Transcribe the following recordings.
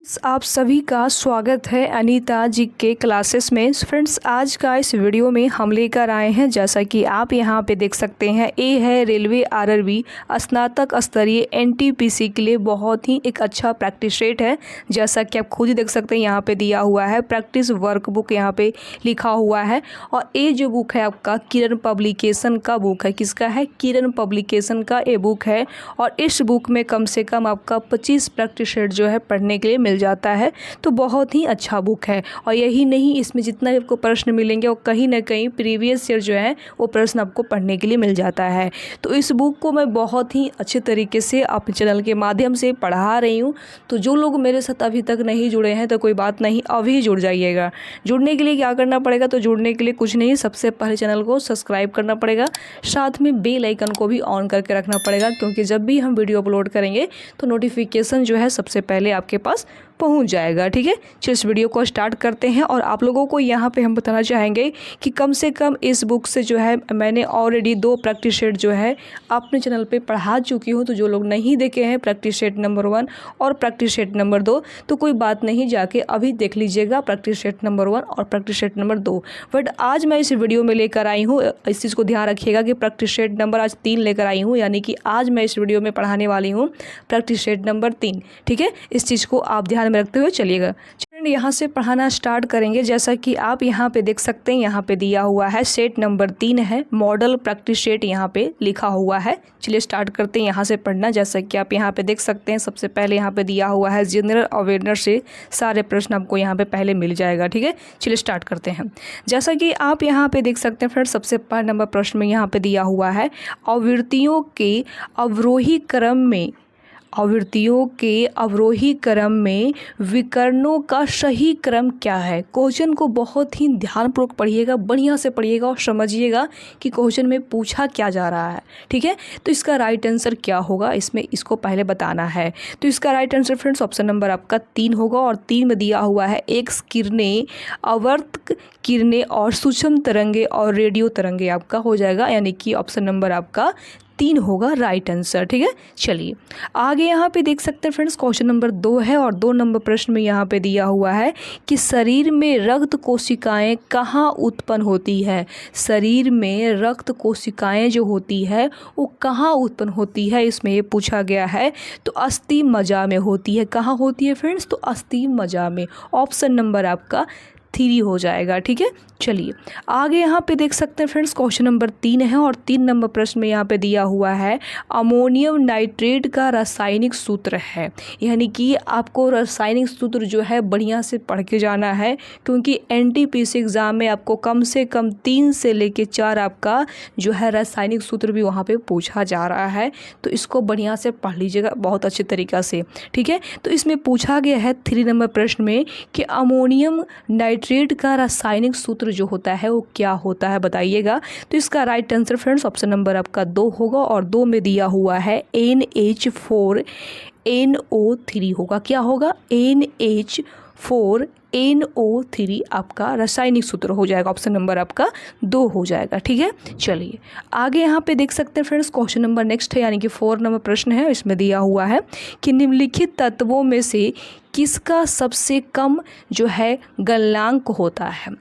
आप सभी का स्वागत है अनीता जी के क्लासेस में। फ्रेंड्स, आज का इस वीडियो में हम लेकर आए हैं, जैसा कि आप यहां पे देख सकते हैं, ए है रेलवे आरआरबी स्नातक स्तरीय एनटीपीसी के लिए बहुत ही एक अच्छा प्रैक्टिस सेट है। जैसा कि आप खुद ही देख सकते हैं, यहाँ पे दिया हुआ है प्रैक्टिस वर्कबुक, यहाँ पे लिखा हुआ है। और ये जो बुक है आपका किरण पब्लिकेशन का बुक है। किसका है? किरण पब्लिकेशन का ये बुक है। और इस बुक में कम से कम आपका 25 प्रैक्टिस सेट जो है पढ़ने के लिए मिल जाता है। तो बहुत ही अच्छा बुक है। और यही नहीं, इसमें जितना भी आपको प्रश्न मिलेंगे वो कहीं ना कहीं प्रीवियस ईयर जो है वो प्रश्न आपको पढ़ने के लिए मिल जाता है। तो इस बुक को मैं बहुत ही अच्छे तरीके से अपने चैनल के माध्यम से पढ़ा रही हूँ। तो जो लोग मेरे साथ अभी तक नहीं जुड़े हैं तो कोई बात नहीं, अभी जुड़ जाइएगा। जुड़ने के लिए क्या करना पड़ेगा? तो जुड़ने के लिए कुछ नहीं, सबसे पहले चैनल को सब्सक्राइब करना पड़ेगा, साथ में बेल आइकन को भी ऑन करके रखना पड़ेगा, क्योंकि जब भी हम वीडियो अपलोड करेंगे तो नोटिफिकेशन जो है सबसे पहले आपके पास पहुंच जाएगा। ठीक है, चलिए इस वीडियो को स्टार्ट करते हैं। और आप लोगों को यहाँ पे हम बताना चाहेंगे कि कम से कम इस बुक से जो है मैंने ऑलरेडी 2 प्रैक्टिस सेट जो है अपने चैनल पे पढ़ा चुकी हूँ। तो जो लोग नहीं देखे हैं प्रैक्टिस सेट नंबर 1 और प्रैक्टिस सेट नंबर 2, तो कोई बात नहीं, जाके अभी देख लीजिएगा प्रैक्टिस सेट नंबर 1 और प्रैक्टिस सेट नंबर 2। बट आज मैं इस वीडियो में लेकर आई हूँ, इस चीज़ को ध्यान रखिएगा कि प्रैक्टिस सेट नंबर आज 3 लेकर आई हूँ, यानी कि आज मैं इस वीडियो में पढ़ाने वाली हूँ प्रैक्टिस सेट नंबर 3। ठीक है, इस चीज़ को आप ध्यान में रखते हुए चलिएगा। यहाँ से पढ़ाना स्टार्ट करेंगे। जैसा कि आप यहाँ पे देख सकते हैं, यहाँ पे दिया हुआ है सेट नंबर 3 है, मॉडल प्रैक्टिस सेट यहाँ पे लिखा हुआ है। चलिए स्टार्ट करते हैं यहाँ से पढ़ना। जैसा कि आप यहाँ पे देख सकते हैं, सबसे पहले यहाँ पे दिया हुआ है जनरल अवेयरनेस से सारे प्रश्न आपको यहाँ पे पहले मिल जाएगा। ठीक है, चलिए स्टार्ट करते हैं। जैसा कि आप यहाँ पे देख सकते हैं फ्रेंड्स, सबसे पहले नंबर प्रश्न में यहाँ पे दिया हुआ है आवृत्तियों के अवरोही क्रम में विकर्णों का सही क्रम क्या है? क्वेश्चन को बहुत ही ध्यानपूर्वक पढ़िएगा, बढ़िया से पढ़िएगा और समझिएगा कि क्वेश्चन में पूछा क्या जा रहा है। ठीक है, तो इसका राइट आंसर क्या होगा, इसमें इसको पहले बताना है। तो इसका right answer friends option number आपका 3 होगा। और 3 में दिया हुआ है एक्स किरणें, अवर्त किरणें और सूक्ष्म तरंगे और रेडियो तरंगे आपका हो जाएगा, यानी कि ऑप्शन नंबर आपका 3 होगा राइट आंसर। ठीक है, चलिए आगे यहाँ पे देख सकते हैं फ्रेंड्स, क्वेश्चन नंबर 2 है। और 2 नंबर प्रश्न में यहाँ पे दिया हुआ है कि शरीर में रक्त कोशिकाएं कहाँ उत्पन्न होती है? शरीर में रक्त कोशिकाएं जो होती है वो कहाँ उत्पन्न होती है, इसमें ये पूछा गया है। तो अस्थि मज्जा में होती है। कहाँ होती है फ्रेंड्स? तो अस्थि मज्जा में। ऑप्शन नंबर आपका 3 हो जाएगा। ठीक है, चलिए आगे यहाँ पे देख सकते हैं फ्रेंड्स, क्वेश्चन नंबर 3 है। और 3 नंबर प्रश्न में यहाँ पे दिया हुआ है अमोनियम नाइट्रेट का रासायनिक सूत्र है। यानी कि आपको रासायनिक सूत्र जो है बढ़िया से पढ़ के जाना है, क्योंकि एनटीपीसी एग्जाम में आपको कम से कम 3 से लेके 4 आपका जो है रासायनिक सूत्र भी वहाँ पे पूछा जा रहा है। तो इसको बढ़िया से पढ़ लीजिएगा बहुत अच्छे तरीक़ा से। ठीक है, तो इसमें पूछा गया है 3 नंबर प्रश्न में कि अमोनियम नाइट्रेट का रासायनिक सूत्र जो होता है वो क्या होता है, बताइएगा। तो इसका right answer friends option number आपका 2 होगा। और 2 में दिया हुआ है NH4NO3 होगा। क्या होगा? NH4NO3 आपका रासायनिक सूत्र हो जाएगा। ऑप्शन नंबर आपका 2 हो जाएगा। ठीक है, चलिए आगे यहाँ पे देख सकते हैं फ्रेंड्स, क्वेश्चन नंबर नेक्स्ट है, यानी कि 4 नंबर प्रश्न है। इसमें दिया हुआ है कि निम्नलिखित तत्वों में से किसका सबसे कम जो है गलनांक होता है?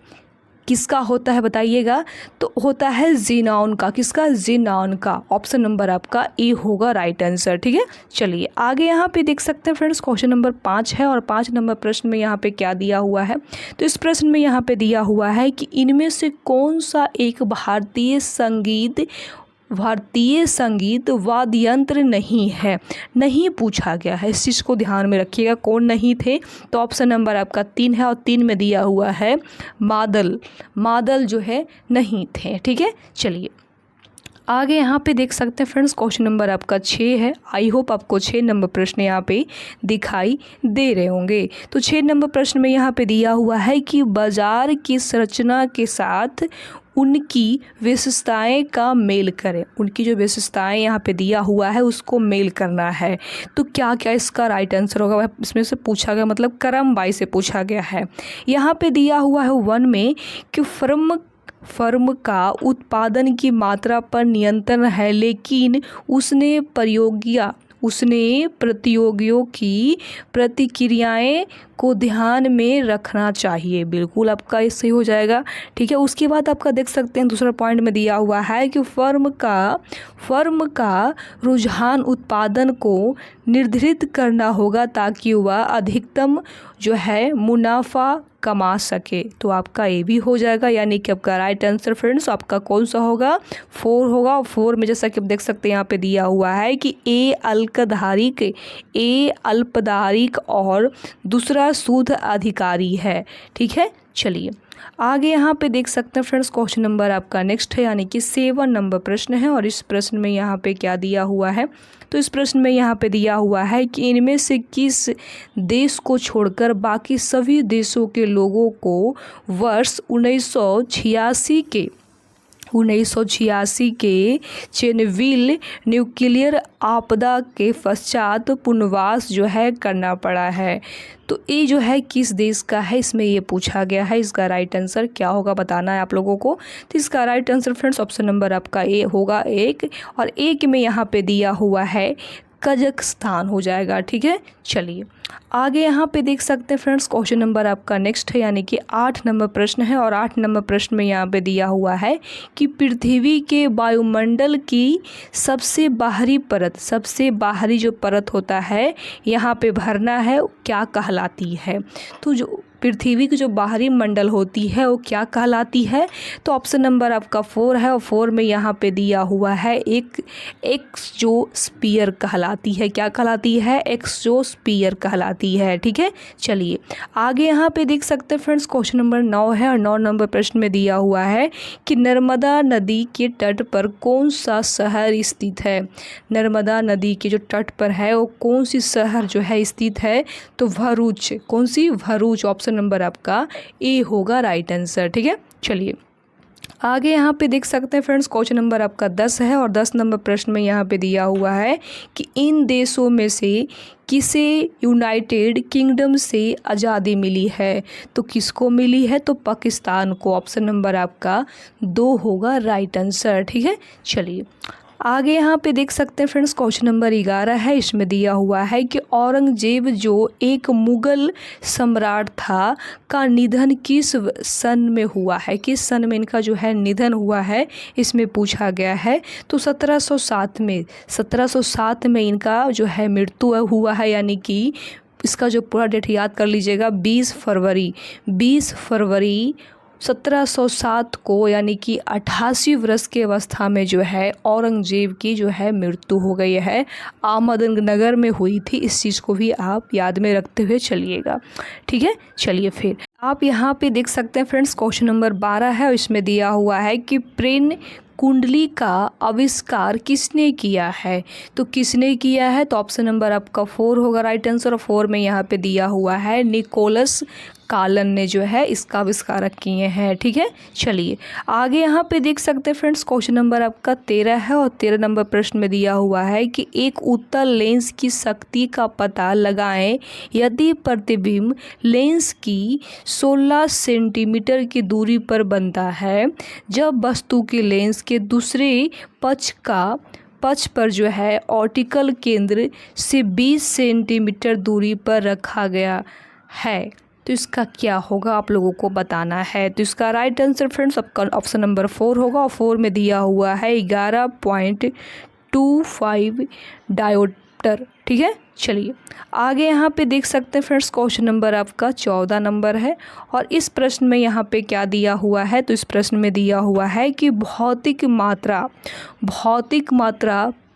किसका होता है बताइएगा? तो होता है ज़ीनॉन का। किसका? ज़ीनॉन का। ऑप्शन नंबर आपका ए होगा राइट आंसर। ठीक है, चलिए आगे यहाँ पे देख सकते हैं फ्रेंड्स, क्वेश्चन नंबर 5 है। और 5 नंबर प्रश्न में यहाँ पे क्या दिया हुआ है? तो इस प्रश्न में यहाँ पे दिया हुआ है कि इनमें से कौन सा एक भारतीय संगीत वाद्य यंत्र नहीं है? नहीं पूछा गया है, इस चीज़ को ध्यान में रखिएगा। कौन नहीं थे? तो ऑप्शन नंबर आपका 3 है। और 3 में दिया हुआ है मादल जो है नहीं थे। ठीक है, चलिए आगे यहाँ पे देख सकते हैं फ्रेंड्स, क्वेश्चन नंबर आपका 6 है। आई होप आपको 6 नंबर प्रश्न यहाँ पे दिखाई दे रहे होंगे। तो 6 नंबर प्रश्न में यहाँ पे दिया हुआ है कि बाजार की संरचना के साथ उनकी विशेषताएं का मेल करें। उनकी जो विशेषताएं यहाँ पे दिया हुआ है उसको मेल करना है। तो क्या क्या इसका राइट आंसर होगा? इसमें से पूछा गया, मतलब क्रम वाइज से पूछा गया है। यहाँ पे दिया हुआ है 1 में कि फर्म का उत्पादन की मात्रा पर नियंत्रण है, लेकिन उसने उसने प्रतियोगियों की प्रतिक्रियाएं को ध्यान में रखना चाहिए। बिल्कुल आपका इससे हो जाएगा। ठीक है, उसके बाद आपका देख सकते हैं दूसरा पॉइंट में दिया हुआ है कि फर्म का रुझान उत्पादन को निर्धारित करना होगा ताकि वह अधिकतम जो है मुनाफा कमा सके। तो आपका ये भी हो जाएगा, यानी कि आपका राइट आंसर फ्रेंड्स आपका कौन सा होगा, 4 होगा। और 4 में जैसा कि आप देख सकते हैं यहाँ पे दिया हुआ है कि ए अल्पधारिक और दूसरा शुद्ध अधिकारी है। ठीक है, चलिए आगे यहाँ पे देख सकते हैं फ्रेंड्स क्वेश्चन नंबर आपका नेक्स्ट है, यानी कि 7 नंबर प्रश्न है। और इस प्रश्न में यहाँ पे क्या दिया हुआ है, तो इस प्रश्न में यहाँ पे दिया हुआ है कि इनमें से किस देश को छोड़कर बाकी सभी देशों के लोगों को वर्ष 1986 के चेरनोबिल न्यूक्लियर आपदा के पश्चात पुनर्वास जो है करना पड़ा है। तो ये जो है किस देश का है, इसमें ये पूछा गया है। इसका राइट आंसर क्या होगा बताना है आप लोगों को। तो इसका right answer friends option number आपका ए होगा 1, और 1 में यहाँ पे दिया हुआ है कजाकिस्तान हो जाएगा। ठीक है, चलिए आगे यहाँ पे देख सकते हैं फ्रेंड्स क्वेश्चन नंबर आपका नेक्स्ट है, यानी कि 8 नंबर प्रश्न है। और 8 नंबर प्रश्न में यहाँ पे दिया हुआ है कि पृथ्वी के वायुमंडल की सबसे बाहरी जो परत होता है यहाँ पे भरना है, क्या कहलाती है। तो जो पृथ्वी की जो बाहरी मंडल होती है वो क्या कहलाती है, तो ऑप्शन नंबर आपका 4 है। और 4 में यहाँ पे दिया हुआ है एक एक्सोस्फीयर कहलाती है। क्या कहलाती है, एक्सोस्फीयर कहलाती है। ठीक है, चलिए आगे यहाँ पे देख सकते हैं फ्रेंड्स क्वेश्चन नंबर 9 है। और 9 नंबर प्रश्न में दिया हुआ है कि नर्मदा नदी के तट पर कौन सा शहर स्थित है। नर्मदा नदी के जो तट पर है वो कौन सी शहर जो है स्थित है, तो भरूच। कौन सी, भरूच। ऑप्शन नंबर आपका ए होगा राइट आंसर। ठीक है, चलिए आगे यहाँ पे देख सकते हैं फ्रेंड्स क्वेश्चन नंबर आपका 10 है। और 10 नंबर प्रश्न में यहाँ पे दिया हुआ है कि इन देशों में से किसे यूनाइटेड किंगडम से आज़ादी मिली है। तो किसको मिली है, तो पाकिस्तान को। ऑप्शन नंबर आपका 2 होगा राइट आंसर। ठीक है, चलिए आगे यहाँ पे देख सकते हैं फ्रेंड्स क्वेश्चन नंबर 11 है। इसमें दिया हुआ है कि औरंगजेब जो एक मुगल सम्राट था का निधन किस सन में हुआ है, किस सन में इनका जो है निधन हुआ है, इसमें पूछा गया है। तो 1707 में इनका जो है मृत्यु हुआ है, यानी कि इसका जो पूरा डेट याद कर लीजिएगा 20 फरवरी 1707 को, यानी कि 88 वर्ष की अवस्था में जो है औरंगजेब की जो है मृत्यु हो गई है। अहमदनगर में हुई थी। इस चीज़ को भी आप याद में रखते हुए चलिएगा। ठीक है, चलिए फिर आप यहाँ पे देख सकते हैं फ्रेंड्स क्वेश्चन नंबर 12 है। इसमें दिया हुआ है कि प्रेन कुंडली का आविष्कार किसने किया है। तो किसने किया है, तो ऑप्शन नंबर आपका 4 होगा राइट आंसर। और 4 में यहाँ पे दिया हुआ है निकोलस कालन ने जो है इसका आविष्कार किए हैं। ठीक है, चलिए आगे यहाँ पे देख सकते हैं फ्रेंड्स क्वेश्चन नंबर आपका 13 है। और 13 नंबर प्रश्न में दिया हुआ है कि एक उत्तल लेंस की शक्ति का पता लगाएं यदि प्रतिबिंब लेंस की 16 सेंटीमीटर की दूरी पर बनता है, जब वस्तु के लेंस के दूसरे पक्ष पर जो है ऑप्टिकल केंद्र से 20 सेंटीमीटर दूरी पर रखा गया है। तो इसका क्या होगा आप लोगों को बताना है। तो इसका राइट आंसर फ्रेंड्स आपका ऑप्शन नंबर 4 होगा। और 4 में दिया हुआ है 11.25 डायोप्टर। ठीक है, चलिए आगे यहाँ पे देख सकते हैं फ्रेंड्स क्वेश्चन नंबर आपका 14 नंबर है। और इस प्रश्न में यहाँ पे क्या दिया हुआ है, तो इस प्रश्न में दिया हुआ है कि भौतिक मात्रा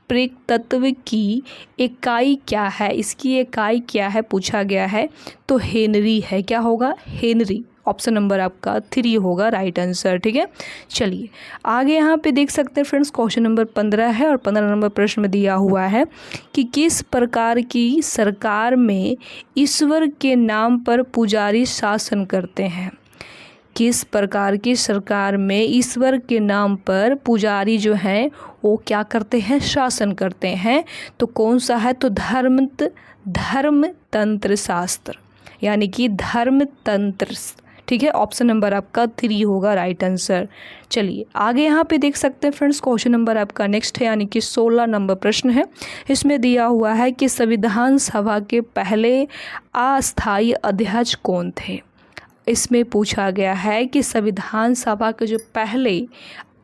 प्रेरक तत्व की इकाई क्या है, इसकी इकाई क्या है पूछा गया है। तो हेनरी है। क्या होगा, हेनरी। ऑप्शन नंबर आपका 3 होगा राइट आंसर। ठीक है, चलिए आगे यहाँ पे देख सकते हैं फ्रेंड्स क्वेश्चन नंबर 15 है। और 15 नंबर प्रश्न में दिया हुआ है कि किस प्रकार की सरकार में ईश्वर के नाम पर पुजारी शासन करते हैं। किस प्रकार की सरकार में ईश्वर के नाम पर पुजारी जो हैं वो क्या करते हैं, शासन करते हैं। तो कौन सा है, तो धर्मतंत्र शास्त्र, यानी कि धर्मतंत्र। ठीक है, ऑप्शन नंबर आपका 3 होगा राइट आंसर। चलिए आगे यहाँ पे देख सकते हैं फ्रेंड्स, क्वेश्चन नंबर आपका नेक्स्ट है, यानी कि 16 नंबर प्रश्न है। इसमें दिया हुआ है कि संविधान सभा के पहले अस्थायी अध्यक्ष कौन थे। इसमें पूछा गया है कि संविधान सभा के जो पहले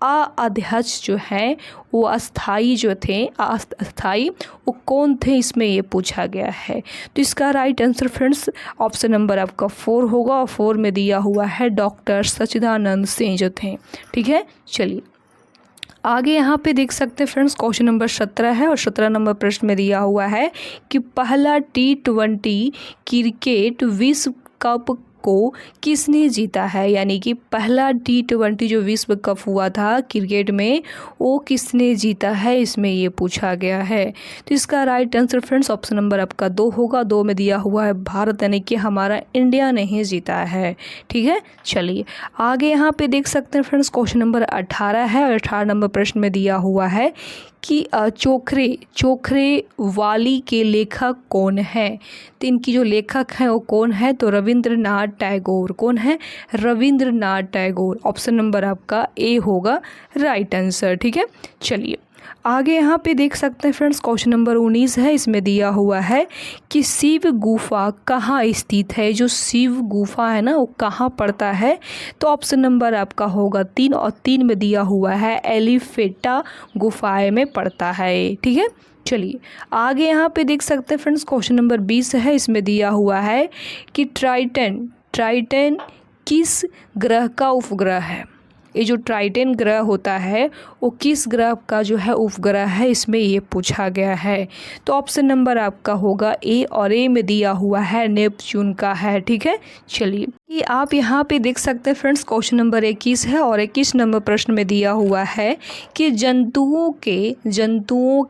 अध्यक्ष जो हैं वो अस्थाई जो थे, अस्थाई वो कौन थे, इसमें ये पूछा गया है। तो इसका right answer friends option number आपका 4 होगा, और 4 में दिया हुआ है डॉक्टर सच्चिदानंद सिंह जो थे। ठीक है, चलिए आगे यहाँ पे देख सकते हैं फ्रेंड्स, क्वेश्चन नंबर 17 है और 17 नंबर प्रश्न में दिया हुआ है कि पहला T20 क्रिकेट विश्व कप को किसने जीता है। यानी कि पहला T20 जो विश्व कप हुआ था क्रिकेट में, वो किसने जीता है, इसमें ये पूछा गया है। तो इसका right answer friends option number आपका 2 होगा। 2 में दिया हुआ है भारत, यानी कि हमारा इंडिया ने ही जीता है। ठीक है, चलिए आगे यहाँ पे देख सकते हैं फ्रेंड्स, क्वेश्चन नंबर 18 है और 18 नंबर प्रश्न में दिया हुआ है कि चोखरे वाली के लेखक कौन है। तो इनकी जो लेखक हैं वो कौन है, तो रविंद्रनाथ टैगोर। कौन है, रविंद्रनाथ टैगोर। ऑप्शन नंबर आपका ए होगा राइट आंसर। ठीक है, चलिए आगे यहाँ पे देख सकते हैं फ्रेंड्स, क्वेश्चन नंबर 19 है। इसमें दिया हुआ है कि शिव गुफा कहाँ स्थित है। जो शिव गुफा है ना वो कहाँ पड़ता है, तो ऑप्शन नंबर आपका होगा 3, और 3 में दिया हुआ है एलिफेंटा गुफाएं में पड़ता है। ठीक है, चलिए आगे यहाँ पे देख सकते हैं फ्रेंड्स, क्वेश्चन नंबर 20 है। इसमें दिया हुआ है कि ट्राइटन किस ग्रह का उपग्रह है। ये जो ट्राइटन ग्रह होता है वो किस ग्रह का जो है उपग्रह है, इसमें ये पूछा गया है। तो ऑप्शन नंबर आपका होगा ए, और ए में दिया हुआ है नेपच्यून का है। ठीक है, चलिए कि आप यहाँ पे देख सकते हैं फ्रेंड्स, क्वेश्चन नंबर 21 है और 21 नंबर प्रश्न में दिया हुआ है कि जंतुओं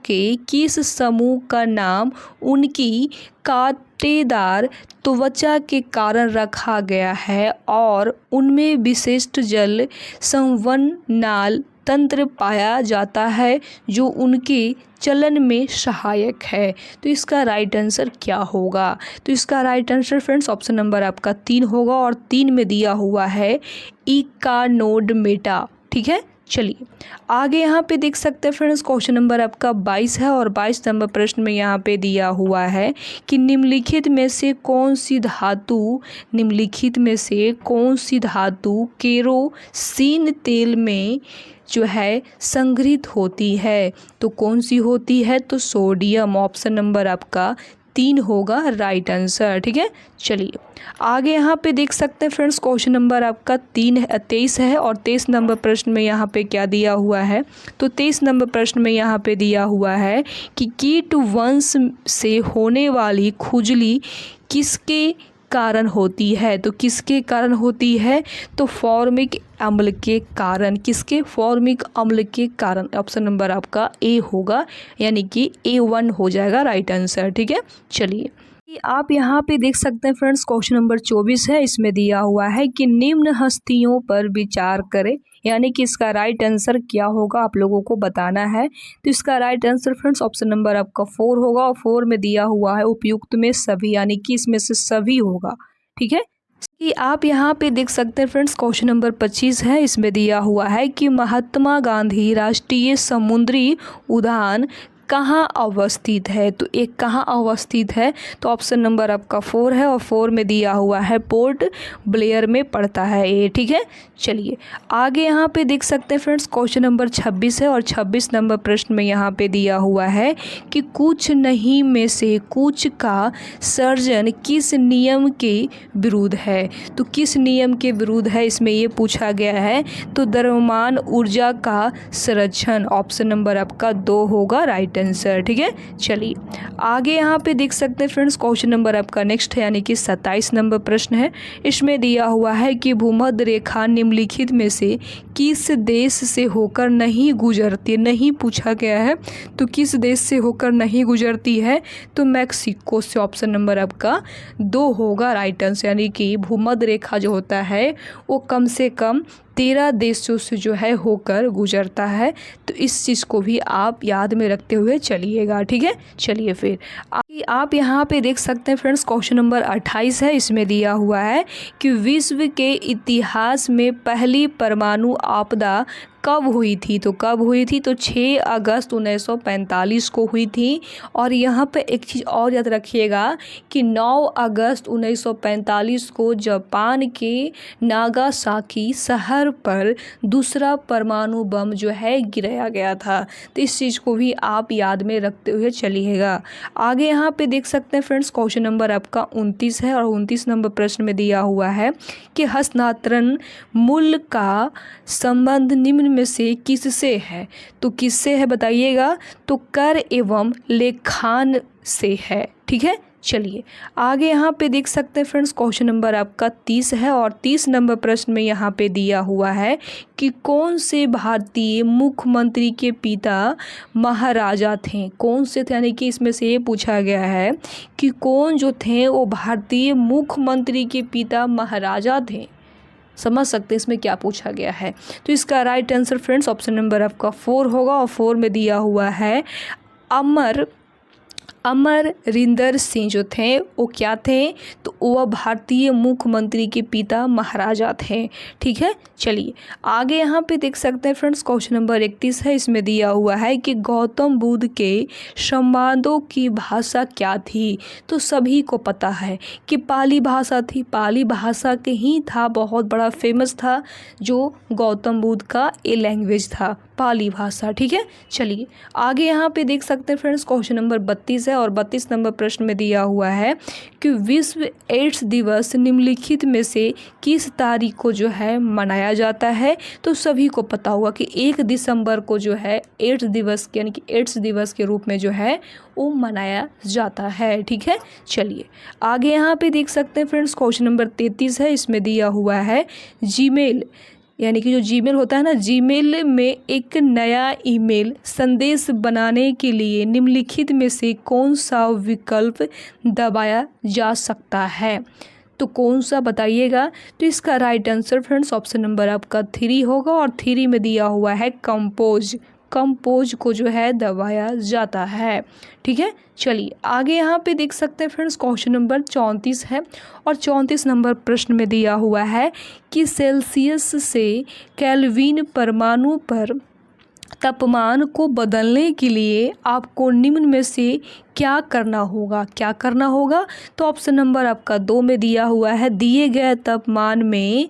के किस समूह का नाम उनकी कांटेदार त्वचा के कारण रखा गया है और उनमें विशिष्ट जल संवहनाल तंत्र पाया जाता है जो उनके चलन में सहायक है। तो इसका राइट आंसर क्या होगा, तो इसका right answer friends option number आपका 3 होगा, और 3 में दिया हुआ है इकानोडर्मेटा। ठीक है, चलिए आगे यहाँ पे देख सकते हैं फ्रेंड्स, क्वेश्चन नंबर आपका 22 है और 22 नंबर प्रश्न में यहाँ पे दिया हुआ है कि निम्नलिखित में से कौन सी धातु केरोसिन तेल में जो है संग्रहित होती है। तो कौन सी होती है, तो सोडियम। ऑप्शन नंबर आपका 3 होगा राइट आंसर। ठीक है, चलिए आगे यहाँ पे देख सकते हैं फ्रेंड्स, क्वेश्चन नंबर आपका 23 है और 23 नंबर प्रश्न में यहाँ पे क्या दिया हुआ है, तो 23 नंबर प्रश्न में यहाँ पे दिया हुआ है कि कीट वंश से होने वाली खुजली किसके कारण होती है। तो किसके कारण होती है, तो फॉर्मिक अम्ल के कारण। किसके, फॉर्मिक अम्ल के कारण। ऑप्शन नंबर आपका ए होगा, यानी कि A1 हो जाएगा राइट आंसर। ठीक है, चलिए आप यहाँ पे देख सकते हैं फ्रेंड्स, क्वेश्चन नंबर 24 है। इसमें दिया हुआ है कि निम्न हस्तियों पर विचार करें, यानी कि इसका राइट आंसर क्या होगा आप लोगों को बताना है। तो इसका right answer friends option number आपका 4 होगा, और 4 में दिया हुआ है उपयुक्त में सभी, यानी कि इसमें से सभी होगा। ठीक है, कि आप यहाँ पे देख सकते हैं फ्रेंड्स, क्वेश्चन नंबर 25 है। इसमें दिया हुआ है कि महात्मा गांधी राष्ट्रीय समुद्री उद्यान कहाँ अवस्थित है। तो एक कहाँ अवस्थित है, तो ऑप्शन नंबर आपका 4 है, और 4 में दिया हुआ है पोर्ट ब्लेयर में पड़ता है ये। ठीक है, चलिए आगे यहाँ पे देख सकते हैं फ्रेंड्स, क्वेश्चन नंबर 26 है और 26 नंबर प्रश्न में यहाँ पे दिया हुआ है कि कुछ नहीं में से कुछ का सर्जन किस नियम के विरुद्ध है। तो किस नियम के विरुद्ध है, इसमें ये पूछा गया है। तो द्रव्यमान ऊर्जा का संरक्षण। ऑप्शन नंबर आपका 2 होगा राइट आंसर। ठीक है, चलिए आगे यहाँ पे देख सकते हैं फ्रेंड्स, क्वेश्चन नंबर आपका नेक्स्ट है, यानी कि 27 नंबर प्रश्न है। इसमें दिया हुआ है कि भूमध्य रेखा निम्नलिखित में से किस देश से होकर नहीं गुजरती। नहीं पूछा गया है, तो किस देश से होकर नहीं गुजरती है, तो मैक्सिको से। ऑप्शन नंबर आपका 2 होगा राइट आंसर, यानी कि भूमध्य रेखा जो होता है वो कम से कम 13 देशों से जो है होकर गुजरता है। तो इस चीज़ को भी आप याद में रखते हुए चलिएगा, ठीक है। चलिए फिर आप यहाँ पे देख सकते हैं फ्रेंड्स, क्वेश्चन नंबर 28 है। इसमें दिया हुआ है कि विश्व के इतिहास में पहली परमाणु आपदा कब हुई थी। तो कब हुई थी, तो 6 अगस्त 1945 को हुई थी। और यहाँ पे एक चीज़ और याद रखिएगा कि 9 अगस्त 1945 को जापान के नागासाकी शहर पर दूसरा परमाणु बम जो है गिराया गया था। तो इस चीज़ को भी आप याद में रखते हुए चलिएगा। आगे यहाँ पे देख सकते हैं फ्रेंड्स, क्वेश्चन नंबर आपका 29 है और 29 नंबर प्रश्न में दिया हुआ है कि हस्तांतरण मूल्य का संबंध निम्न में से किससे है। तो किससे है बताइएगा, तो कर एवं लेखान से है, ठीक है। चलिए आगे यहाँ पे देख सकते हैं फ्रेंड्स, क्वेश्चन नंबर आपका 30 है और 30 नंबर प्रश्न में यहाँ पे दिया हुआ है कि कौन से भारतीय मुख्यमंत्री के पिता महाराजा थे। कौन से थे, यानी कि इसमें से ये पूछा गया है कि कौन जो थे वो भारतीय मुख्यमंत्री के पिता महाराजा थे। समझ सकते हैं इसमें क्या पूछा गया है। तो इसका right answer friends option number आपका 4 होगा। और 4 में दिया हुआ है अमरिंदर सिंह जो थे वो क्या थे, तो वह भारतीय मुख्यमंत्री के पिता महाराजा थे, ठीक है। चलिए आगे यहाँ पे देख सकते हैं फ्रेंड्स, क्वेश्चन नंबर 31 है। इसमें दिया हुआ है कि गौतम बुद्ध के संवादों की भाषा क्या थी। तो सभी को पता है कि पाली भाषा थी। पाली भाषा के ही था, बहुत बड़ा फेमस था जो गौतम बुद्ध का ये लैंग्वेज था, पाली भाषा, ठीक है। चलिए आगे यहाँ पे देख सकते हैं फ्रेंड्स, क्वेश्चन नंबर 32 है और 32 नंबर प्रश्न में दिया हुआ है कि विश्व एड्स दिवस निम्नलिखित में से किस तारीख को जो है मनाया जाता है। तो सभी को पता होगा कि 1 दिसंबर को जो है एड्स दिवस यानी कि एड्स दिवस के रूप में जो है वो मनाया जाता है, ठीक है। चलिए आगे यहाँ पे देख सकते हैं फ्रेंड्स, क्वेश्चन नंबर 33 है। इसमें दिया हुआ है जीमेल यानी कि जो जीमेल होता है ना, जीमेल में एक नया ईमेल संदेश बनाने के लिए निम्नलिखित में से कौन सा विकल्प दबाया जा सकता है। तो कौन सा बताइएगा। तो इसका right answer friends option number आपका 3 होगा। और 3 में दिया हुआ है कंपोज को जो है दबाया जाता है, ठीक है। चलिए आगे यहाँ पे देख सकते हैं फ्रेंड्स, क्वेश्चन नंबर 34 है और 34 नंबर प्रश्न में दिया हुआ है कि सेल्सियस से केल्विन परमाणु पर तापमान को बदलने के लिए आपको निम्न में से क्या करना होगा। तो ऑप्शन नंबर आपका 2 में दिया हुआ है, दिए गए तापमान में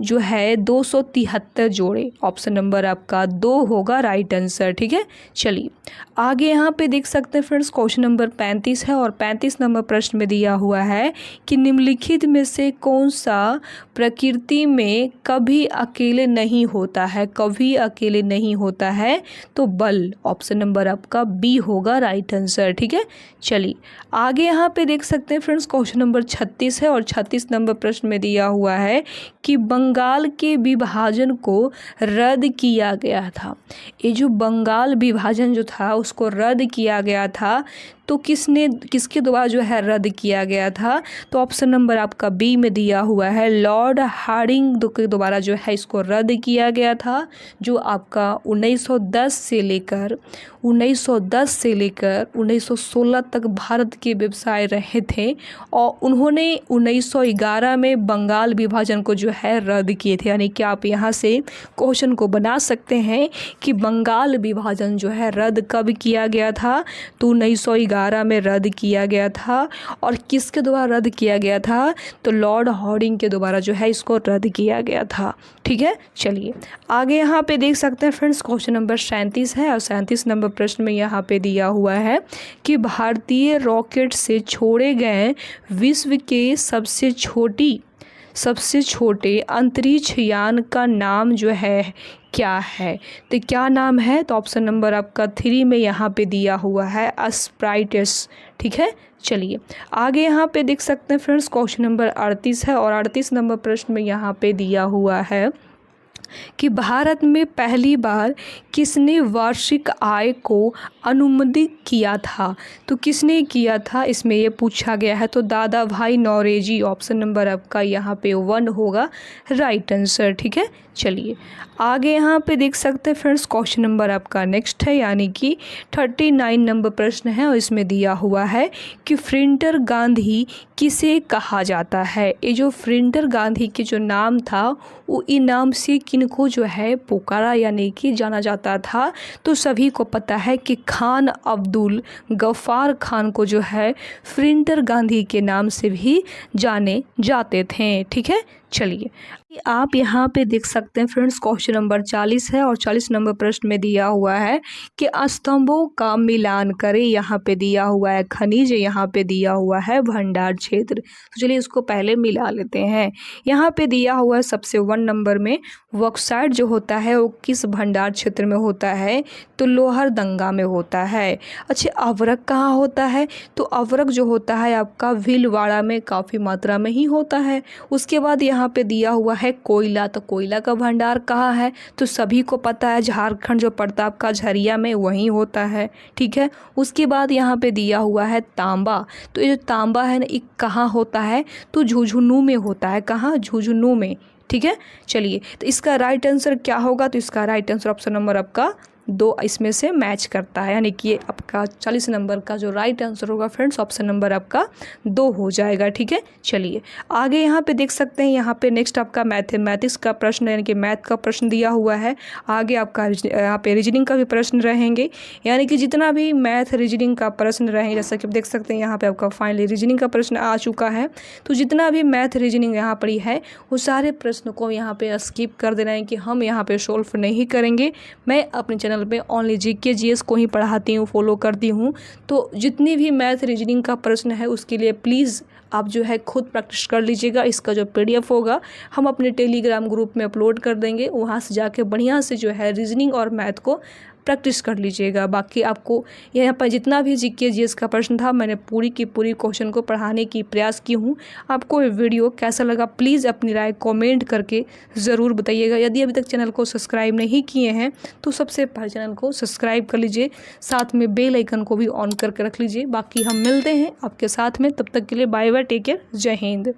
जो है 273 जोड़े। ऑप्शन नंबर आपका 2 होगा राइट आंसर, ठीक है। चलिए आगे यहाँ पे देख सकते हैं फ्रेंड्स, क्वेश्चन नंबर 35 है और 35 नंबर प्रश्न में दिया हुआ है कि निम्नलिखित में से कौन सा प्रकृति में कभी अकेले नहीं होता है। तो बल, ऑप्शन नंबर आपका बी होगा राइट आंसर, ठीक है। चलिए आगे यहाँ पे देख सकते हैं फ्रेंड्स, क्वेश्चन नंबर 36 है और 36 नंबर प्रश्न में दिया हुआ है कि बंगाल के विभाजन को रद्द किया गया था। ये जो बंगाल विभाजन जो था उसको रद्द किया गया था, तो किसके द्वारा जो है रद्द किया गया था। तो ऑप्शन नंबर आपका बी में दिया हुआ है, लॉर्ड हार्डिंग के द्वारा जो है इसको रद्द किया गया था, जो आपका 1910 से लेकर 1916 तक भारत के व्यवसाय रहे थे। और उन्होंने 1911 में बंगाल विभाजन को जो है रद्द किए थे। यानी कि आप यहाँ से क्वेश्चन को बना सकते हैं कि बंगाल विभाजन जो है रद्द कब किया गया था। तो 1911 में रद्द किया गया था। और किसके द्वारा रद्द किया गया था, तो लॉर्ड हार्डिंग के द्वारा जो है इसको रद्द किया गया था, ठीक है। चलिए आगे यहाँ पे देख सकते हैं फ्रेंड्स, क्वेश्चन नंबर 37 है और 37 नंबर प्रश्न में यहाँ पे दिया हुआ है कि भारतीय रॉकेट से छोड़े गए विश्व के सबसे छोटे अंतरिक्ष यान का नाम जो है क्या है। तो क्या नाम है, तो ऑप्शन नंबर आपका 3 में यहाँ पे दिया हुआ है स्प्राइटस, ठीक है। चलिए आगे यहाँ पे देख सकते हैं फ्रेंड्स, क्वेश्चन नंबर 38 है और 38 नंबर प्रश्न में यहाँ पे दिया हुआ है कि भारत में पहली बार किसने वार्षिक आय को अनुमोदित किया था? तो किसने किया था इसमें ये पूछा गया है। तो दादा भाई नौरोजी, ऑप्शन नंबर आपका यहाँ पे 1 होगा राइट आंसर। ठीक है, चलिए आगे यहाँ पे देख सकते हैं फ्रेंड्स, क्वेश्चन नंबर आपका नेक्स्ट है, यानी कि 39 नंबर प्रश्न है और इसमें दिया हुआ है कि प्रिंटर गांधी किसे कहा जाता है। ये जो प्रिंटर गांधी के जो नाम था वो इनाम से किनको जो है पुकारा यानी कि जाना जाता था। तो सभी को पता है कि खान अब्दुल गफ्फार खान को जो है प्रिंटर गांधी के नाम से भी जाने जाते थे। ठीक है, चलिए आप यहाँ पे देख सकते हैं फ्रेंड्स, क्वेश्चन नंबर 40 है और 40 नंबर प्रश्न में दिया हुआ है कि स्तंभों का मिलान करें। यहाँ पे दिया हुआ है खनिज, यहाँ पे दिया हुआ है भंडार क्षेत्र। तो चलिए इसको पहले मिला लेते हैं। यहाँ पे दिया हुआ है सबसे 1 नंबर में बॉक्साइट जो होता है वो किस भंडार क्षेत्र में होता है? तो लोहरदंगा में होता है। अच्छा, अवरक कहाँ होता है? तो अवरक जो होता है आपका भीलवाड़ा में काफ़ी मात्रा में ही होता है। उसके बाद यहाँ पे दिया हुआ है कोयला। तो कोयला का भंडार कहाँ है? तो सभी को पता है झारखंड जो प्रताप का झरिया में वहीं होता है। ठीक है, उसके बाद यहाँ पे दिया हुआ है तांबा। तो ये जो तांबा है ना, ये कहाँ होता है? तो झुंझुनू में होता है। कहाँ? झुंझुनू में। ठीक है, चलिए तो इसका राइट आंसर क्या होगा? तो इसका राइट आंसर ऑप्शन नंबर आपका 2 इसमें से मैच करता है, यानी कि ये आपका 40 नंबर का जो राइट आंसर होगा फ्रेंड्स, ऑप्शन नंबर आपका 2 हो जाएगा। ठीक है, चलिए आगे यहाँ पे देख सकते हैं, यहाँ पे नेक्स्ट आपका मैथमेटिक्स का प्रश्न यानी कि मैथ का प्रश्न दिया हुआ है। आगे आपका यहाँ पे रीजनिंग का भी प्रश्न रहेंगे, यानी कि जितना भी मैथ रीजनिंग का प्रश्न रहेंगे, जैसा कि आप देख सकते हैं यहाँ पे आपका फाइनली रीजनिंग का प्रश्न आ चुका है। तो जितना भी मैथ रीजनिंग यहाँ पर है वो सारे प्रश्न को यहाँ पे स्किप कर देना है कि हम यहाँ पे सोल्व नहीं करेंगे। मैं अपने चैनल पे ओनली जीके जीएस को ही पढ़ाती हूँ, फॉलो करती हूँ। तो जितनी भी मैथ रीजनिंग का प्रश्न है उसके लिए प्लीज़ आप जो है खुद प्रैक्टिस कर लीजिएगा। इसका जो पीडीएफ होगा हम अपने टेलीग्राम ग्रुप में अपलोड कर देंगे, वहाँ से जाके बढ़िया से जो है रीजनिंग और मैथ को प्रैक्टिस कर लीजिएगा। बाकी आपको यहाँ पर जितना भी जीके जीएस का प्रश्न था मैंने पूरी की पूरी क्वेश्चन को पढ़ाने की प्रयास की हूँ। आपको ये वीडियो कैसा लगा प्लीज़ अपनी राय कमेंट करके ज़रूर बताइएगा। यदि अभी तक चैनल को सब्सक्राइब नहीं किए हैं तो सबसे पहले चैनल को सब्सक्राइब कर लीजिए, साथ में बेल आइकन को भी ऑन करके रख लीजिए। बाकी हम मिलते हैं आपके साथ में, तब तक के लिए बाय बाय, टेक केयर, जय हिंद।